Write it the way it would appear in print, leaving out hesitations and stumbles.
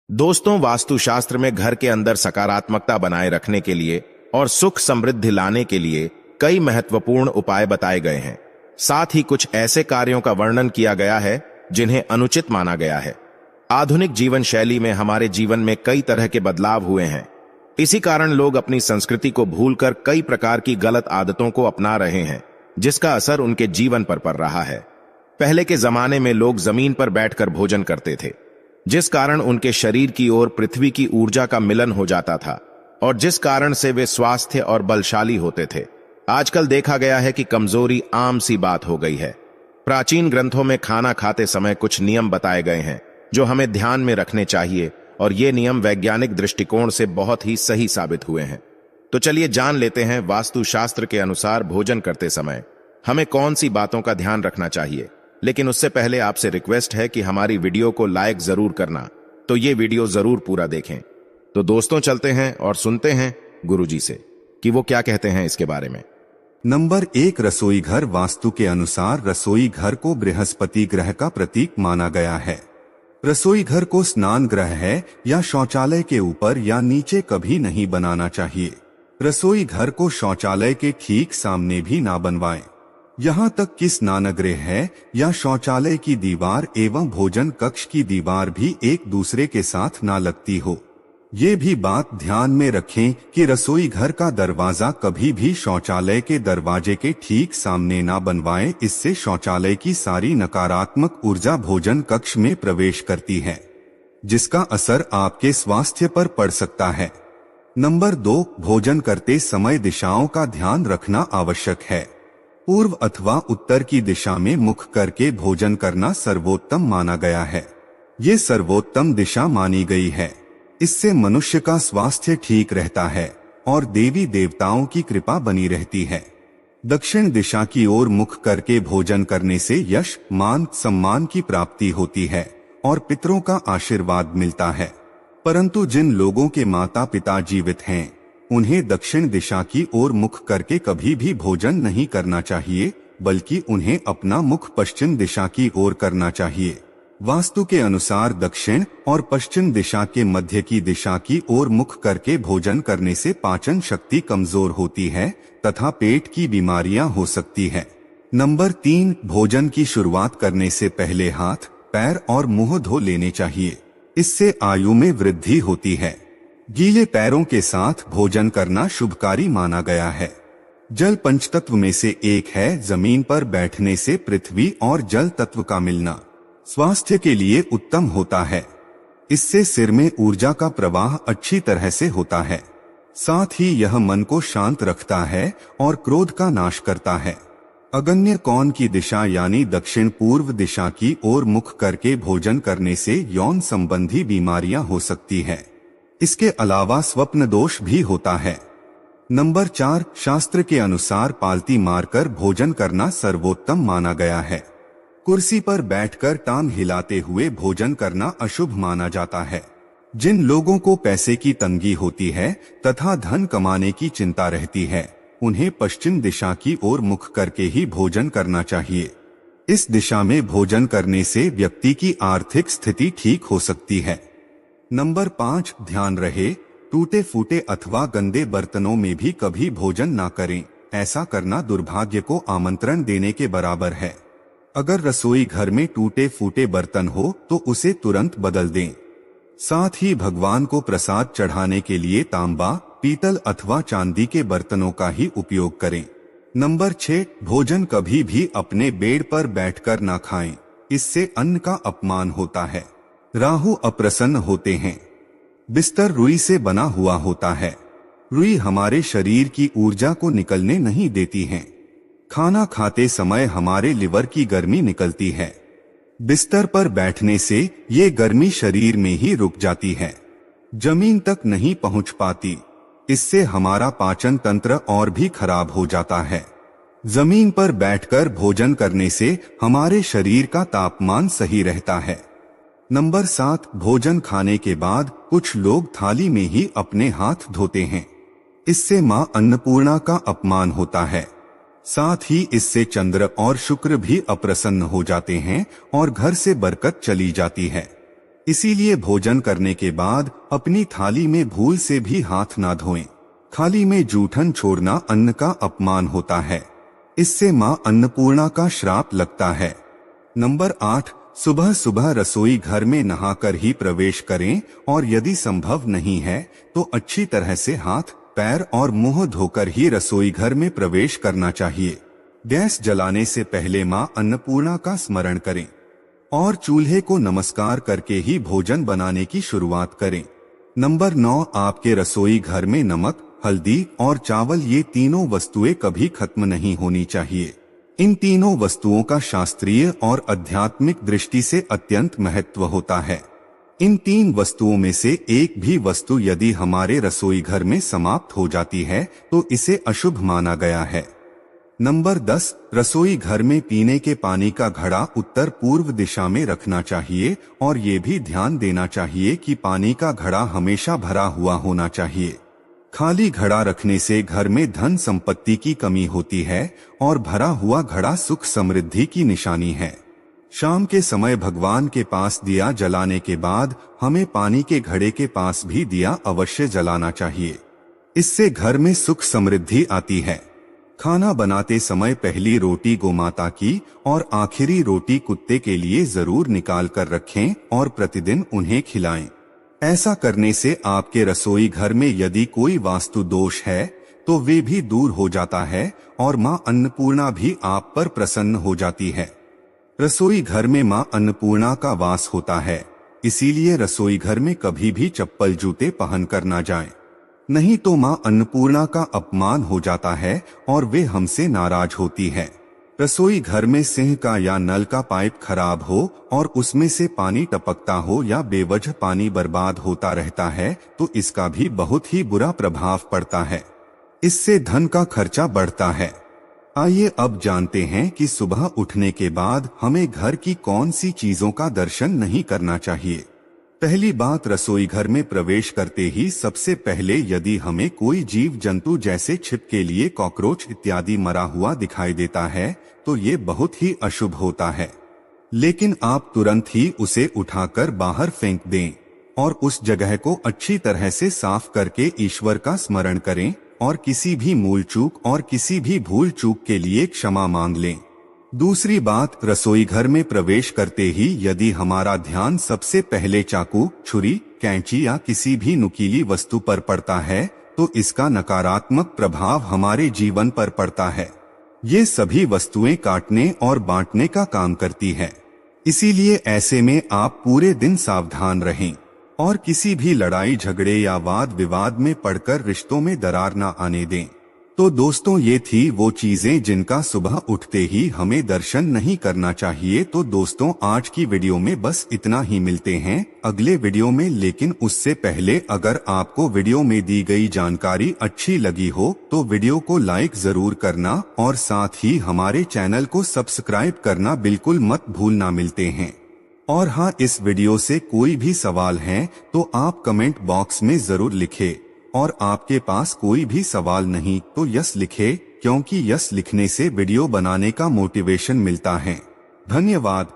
दोस्तों, वास्तुशास्त्र में घर के अंदर सकारात्मकता बनाए रखने के लिए और सुख समृद्धि लाने के लिए कई महत्वपूर्ण उपाय बताए गए हैं। साथ ही कुछ ऐसे कार्यों का वर्णन किया गया है जिन्हें अनुचित माना गया है। आधुनिक जीवन शैली में हमारे जीवन में कई तरह के बदलाव हुए हैं। इसी कारण लोग अपनी संस्कृति को भूलकर कई प्रकार की गलत आदतों को अपना रहे हैं, जिसका असर उनके जीवन पर पड़ रहा है। पहले के जमाने में लोग जमीन पर बैठकर भोजन करते थे, जिस कारण उनके शरीर की ओर पृथ्वी की ऊर्जा का मिलन हो जाता था और जिस कारण से वे स्वास्थ्य और बलशाली होते थे। आजकल देखा गया है कि कमजोरी आम सी बात हो गई है। प्राचीन ग्रंथों में खाना खाते समय कुछ नियम बताए गए हैं जो हमें ध्यान में रखने चाहिए, और ये नियम वैज्ञानिक दृष्टिकोण से बहुत ही सही साबित हुए हैं। तो चलिए जान लेते हैं वास्तुशास्त्र के अनुसार भोजन करते समय हमें कौन सी बातों का ध्यान रखना चाहिए। लेकिन उससे पहले आपसे रिक्वेस्ट है कि हमारी वीडियो को लाइक जरूर करना, तो ये वीडियो जरूर पूरा देखें। तो दोस्तों, चलते हैं और सुनते हैं गुरुजी से कि वो क्या कहते हैं इसके बारे में। नंबर 1, रसोई घर। वास्तु के अनुसार रसोई घर को बृहस्पति ग्रह का प्रतीक माना गया है। रसोई घर को स्नान ग्रह है या शौचालय के ऊपर या नीचे कभी नहीं बनाना चाहिए। रसोई घर को शौचालय के ठीक सामने भी ना बनवाएं। यहाँ तक कि स्नानगृह है या शौचालय की दीवार एवं भोजन कक्ष की दीवार भी एक दूसरे के साथ ना लगती हो। ये भी बात ध्यान में रखें कि रसोई घर का दरवाजा कभी भी शौचालय के दरवाजे के ठीक सामने ना बनवाएं। इससे शौचालय की सारी नकारात्मक ऊर्जा भोजन कक्ष में प्रवेश करती है, जिसका असर आपके स्वास्थ्य पर पड़ सकता है। नंबर 2, भोजन करते समय दिशाओं का ध्यान रखना आवश्यक है। पूर्व अथवा उत्तर की दिशा में मुख करके भोजन करना सर्वोत्तम माना गया है। ये सर्वोत्तम दिशा मानी गई है। इससे मनुष्य का स्वास्थ्य ठीक रहता है और देवी देवताओं की कृपा बनी रहती है। दक्षिण दिशा की ओर मुख करके भोजन करने से यश, मान, सम्मान की प्राप्ति होती है और पितरों का आशीर्वाद मिलता है। परंतु जिन लोगों के माता पिता जीवित हैं, उन्हें दक्षिण दिशा की ओर मुख करके कभी भी भोजन नहीं करना चाहिए, बल्कि उन्हें अपना मुख पश्चिम दिशा की ओर करना चाहिए। वास्तु के अनुसार दक्षिण और पश्चिम दिशा के मध्य की दिशा की ओर मुख करके भोजन करने से पाचन शक्ति कमजोर होती है तथा पेट की बीमारियां हो सकती है। नंबर 3, भोजन की शुरुआत करने से पहले हाथ, पैर और मुंह धो लेने चाहिए। इससे आयु में वृद्धि होती है। गीले पैरों के साथ भोजन करना शुभकारी माना गया है। जल पंचतत्व में से एक है। जमीन पर बैठने से पृथ्वी और जल तत्व का मिलना स्वास्थ्य के लिए उत्तम होता है। इससे सिर में ऊर्जा का प्रवाह अच्छी तरह से होता है। साथ ही यह मन को शांत रखता है और क्रोध का नाश करता है। अग्न्य कोण की दिशा यानी दक्षिण पूर्व दिशा की ओर मुख करके भोजन करने से यौन संबंधी बीमारियां हो सकती है। इसके अलावा स्वप्न दोष भी होता है। नंबर 4, शास्त्र के अनुसार पालती मारकर भोजन करना सर्वोत्तम माना गया है। कुर्सी पर बैठकर टांग हिलाते हुए भोजन करना अशुभ माना जाता है। जिन लोगों को पैसे की तंगी होती है तथा धन कमाने की चिंता रहती है, उन्हें पश्चिम दिशा की ओर मुख करके ही भोजन करना चाहिए। इस दिशा में भोजन करने से व्यक्ति की आर्थिक स्थिति ठीक हो सकती है। नंबर 5, ध्यान रहे, टूटे फूटे अथवा गंदे बर्तनों में भी कभी भोजन ना करें। ऐसा करना दुर्भाग्य को आमंत्रण देने के बराबर है। अगर रसोई घर में टूटे फूटे बर्तन हो तो उसे तुरंत बदल दें। साथ ही भगवान को प्रसाद चढ़ाने के लिए तांबा, पीतल अथवा चांदी के बर्तनों का ही उपयोग करें। नंबर 6, भोजन कभी भी अपने बेड पर बैठकर ना खाएं। इससे अन्न का अपमान होता है। राहु अप्रसन्न होते हैं। बिस्तर रुई से बना हुआ होता है। रुई हमारे शरीर की ऊर्जा को निकलने नहीं देती है। खाना खाते समय हमारे लिवर की गर्मी निकलती है। बिस्तर पर बैठने से ये गर्मी शरीर में ही रुक जाती है, जमीन तक नहीं पहुंच पाती। इससे हमारा पाचन तंत्र और भी खराब हो जाता है। जमीन पर बैठकर भोजन करने से हमारे शरीर का तापमान सही रहता है। नंबर 7, भोजन खाने के बाद कुछ लोग थाली में ही अपने हाथ धोते हैं। इससे मां अन्नपूर्णा का अपमान होता है। साथ ही इससे चंद्र और शुक्र भी अप्रसन्न हो जाते हैं और घर से बरकत चली जाती है। इसीलिए भोजन करने के बाद अपनी थाली में भूल से भी हाथ ना धोएं। थाली में जूठन छोड़ना अन्न का अपमान होता है। इससे मां अन्नपूर्णा का श्राप लगता है। नंबर 8, सुबह सुबह रसोई घर में नहाकर ही प्रवेश करें और यदि संभव नहीं है तो अच्छी तरह से हाथ, पैर और मुंह धोकर ही रसोई घर में प्रवेश करना चाहिए। गैस जलाने से पहले मां अन्नपूर्णा का स्मरण करें और चूल्हे को नमस्कार करके ही भोजन बनाने की शुरुआत करें। नंबर 9, आपके रसोई घर में नमक, हल्दी और चावल ये तीनों वस्तुएं कभी खत्म नहीं होनी चाहिए। इन तीनों वस्तुओं का शास्त्रीय और आध्यात्मिक दृष्टि से अत्यंत महत्व होता है। इन 3 वस्तुओं में से एक भी वस्तु यदि हमारे रसोई घर में समाप्त हो जाती है तो इसे अशुभ माना गया है। नंबर 10, रसोई घर में पीने के पानी का घड़ा उत्तर पूर्व दिशा में रखना चाहिए और ये भी ध्यान देना चाहिए कि पानी का घड़ा हमेशा भरा हुआ होना चाहिए। खाली घड़ा रखने से घर में धन संपत्ति की कमी होती है और भरा हुआ घड़ा सुख समृद्धि की निशानी है। शाम के समय भगवान के पास दिया जलाने के बाद हमें पानी के घड़े के पास भी दिया अवश्य जलाना चाहिए। इससे घर में सुख समृद्धि आती है। खाना बनाते समय पहली रोटी गोमाता की और आखिरी रोटी कुत्ते के लिए जरूर निकाल कर रखें और प्रतिदिन उन्हें खिलाएं। ऐसा करने से आपके रसोई घर में यदि कोई वास्तु दोष है तो वे भी दूर हो जाता है और मां अन्नपूर्णा भी आप पर प्रसन्न हो जाती है। रसोई घर में मां अन्नपूर्णा का वास होता है, इसीलिए रसोई घर में कभी भी चप्पल जूते पहनकर ना जाएं। नहीं तो मां अन्नपूर्णा का अपमान हो जाता है और वे हमसे नाराज होती है। रसोई घर में सिंह का या नल का पाइप खराब हो और उसमें से पानी टपकता हो या बेवजह पानी बर्बाद होता रहता है तो इसका भी बहुत ही बुरा प्रभाव पड़ता है। इससे धन का खर्चा बढ़ता है। आइए अब जानते हैं कि सुबह उठने के बाद हमें घर की कौन सी चीजों का दर्शन नहीं करना चाहिए। पहली बात, रसोई घर में प्रवेश करते ही सबसे पहले यदि हमें कोई जीव जंतु जैसे छिपके लिए कॉकरोच इत्यादि मरा हुआ दिखाई देता है तो ये बहुत ही अशुभ होता है। लेकिन आप तुरंत ही उसे उठाकर बाहर फेंक दें और उस जगह को अच्छी तरह से साफ करके ईश्वर का स्मरण करें और किसी भी मूल चूक और किसी भी भूल चूक के लिए क्षमा मांग लें। दूसरी बात, रसोई घर में प्रवेश करते ही यदि हमारा ध्यान सबसे पहले चाकू, छुरी, कैंची या किसी भी नुकीली वस्तु पर पड़ता है तो इसका नकारात्मक प्रभाव हमारे जीवन पर पड़ता है। ये सभी वस्तुएं काटने और बांटने का काम करती है। इसीलिए ऐसे में आप पूरे दिन सावधान रहें और किसी भी लड़ाई झगड़े या वाद विवाद में पड़कर रिश्तों में दरार न आने दें। तो दोस्तों, ये थी वो चीजें जिनका सुबह उठते ही हमें दर्शन नहीं करना चाहिए। तो दोस्तों, आज की वीडियो में बस इतना ही। मिलते हैं अगले वीडियो में, लेकिन उससे पहले अगर आपको वीडियो में दी गई जानकारी अच्छी लगी हो तो वीडियो को लाइक जरूर करना और साथ ही हमारे चैनल को सब्सक्राइब करना बिल्कुल मत भूलना। मिलते हैं। और हाँ, इस वीडियो से कोई भी सवाल है तो आप कमेंट बॉक्स में जरूर लिखें और आपके पास कोई भी सवाल नहीं तो यस लिखें, क्योंकि यस लिखने से वीडियो बनाने का मोटिवेशन मिलता है। धन्यवाद।